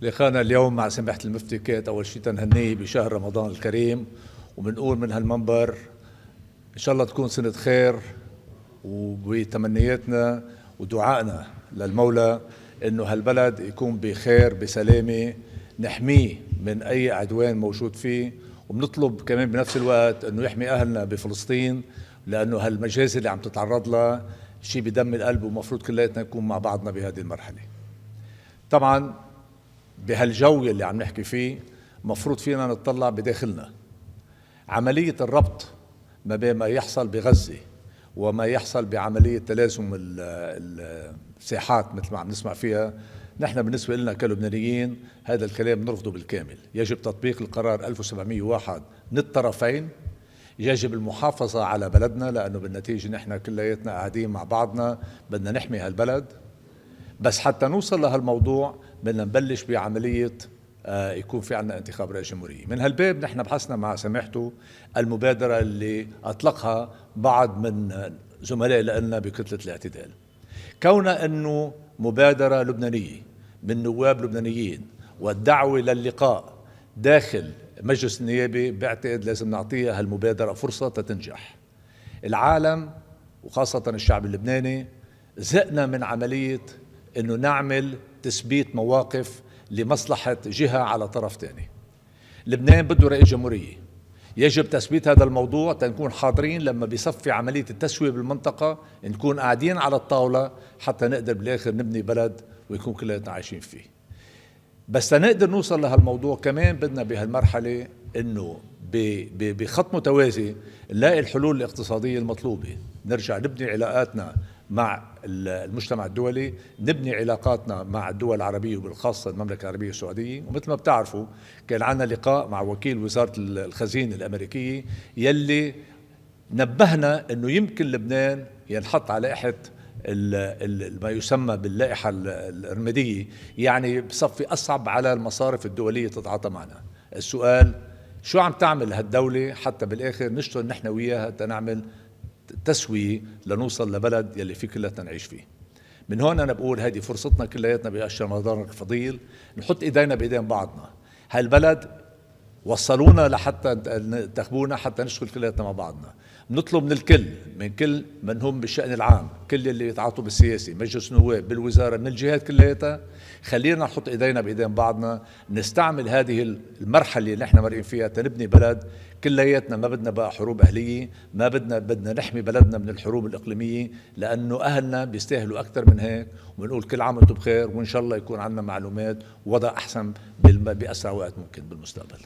لقانا اليوم مع سماحة المفتي كات أول شيء تنهنيه بشهر رمضان الكريم، وبنقول من هالمنبر إن شاء الله تكون سنة خير، وبتمنياتنا ودعائنا للمولى إنه هالبلد يكون بخير بسلامة، نحميه من أي عدوان موجود فيه، وبنطلب كمان بنفس الوقت إنه يحمي أهلنا بفلسطين، لأنه هالمجازر اللي عم تتعرض لها شيء بدم القلب، ومفروض كلياتنا نكون مع بعضنا بهذه المرحلة. طبعا بهالجو اللي عم نحكي فيه مفروض فينا نتطلع بداخلنا. عملية الربط ما بين ما يحصل بغزة وما يحصل بعملية تلازم الساحات مثل ما عم نسمع فيها، نحن بالنسبة لنا كلبنانيين هذا الكلام نرفضه بالكامل. يجب تطبيق القرار 1701 من الطرفين، يجب المحافظة على بلدنا، لأنه بالنتيجة نحن كلياتنا قاعدين مع بعضنا بدنا نحمي هالبلد. بس حتى نوصل لهالموضوع بدنا نبلش بعملية يكون في عنا انتخاب رئيس جمهورية. من هالباب نحن بحثنا مع سماحته المبادرة اللي أطلقها بعض من زملاء لنا بكتلة الاعتدال، كونها أنه مبادرة لبنانية من نواب لبنانيين والدعوة للقاء داخل مجلس النيابة، بعتقد لازم نعطيها هالمبادرة فرصة تنجح. العالم وخاصة الشعب اللبناني زهقنا من عملية أنه نعمل تثبيت مواقف لمصلحة جهة على طرف ثاني. لبنان بده رئيس جمهورية، يجب تثبيت هذا الموضوع تنكون حاضرين لما بيصفي عملية التسوية بالمنطقة، نكون قاعدين على الطاولة حتى نقدر بالآخر نبني بلد ويكون كلنا عايشين فيه. بس لنقدر نوصل لهالموضوع كمان بدنا بهالمرحلة انه بخط متوازي نلاقي الحلول الاقتصادية المطلوبة، نرجع نبني علاقاتنا مع المجتمع الدولي، نبني علاقاتنا مع الدول العربية وبالخاصة المملكة العربية السعودية. ومثل ما بتعرفوا كان عندنا لقاء مع وكيل وزارة الخزينة الأمريكية يلي نبهنا انه يمكن لبنان ينحط على لائحة ما يسمى باللائحة الرمادية، يعني بصفي أصعب على المصارف الدولية تتعاطى معنا. السؤال شو عم تعمل هالدولة حتى بالآخر نشتغل نحن وياها تنعمل تسوية لنوصل لبلد يلي فيه كلنا نعيش فيه. من هون أنا بقول هذه فرصتنا كلياتنا بأشهر رمضان الفضيل نحط إيدينا بإيدين بعضنا. هالبلد وصلونا لحتى انتخبونا حتى نشتغل كلياتنا مع بعضنا. بنطلب من الكل، من كل من هم بالشأن العام، كل اللي يتعاطوا بالسياسي، مجلس النواب، بالوزارة، من الجهات كلياتها، خلينا نحط ايدينا بايدين بعضنا، نستعمل هذه المرحلة اللي نحن مرقين فيها تنبني بلد كلياتنا. ما بدنا بقى حروب أهلية، ما بدنا نحمي بلدنا من الحروب الإقليمية، لأنه أهلنا بيستاهلوا أكثر من هيك. ونقول كل عام وانتم بخير، وإن شاء الله يكون عندنا معلومات ووضع أحسن بأسرع وقت ممكن بالمستقبل.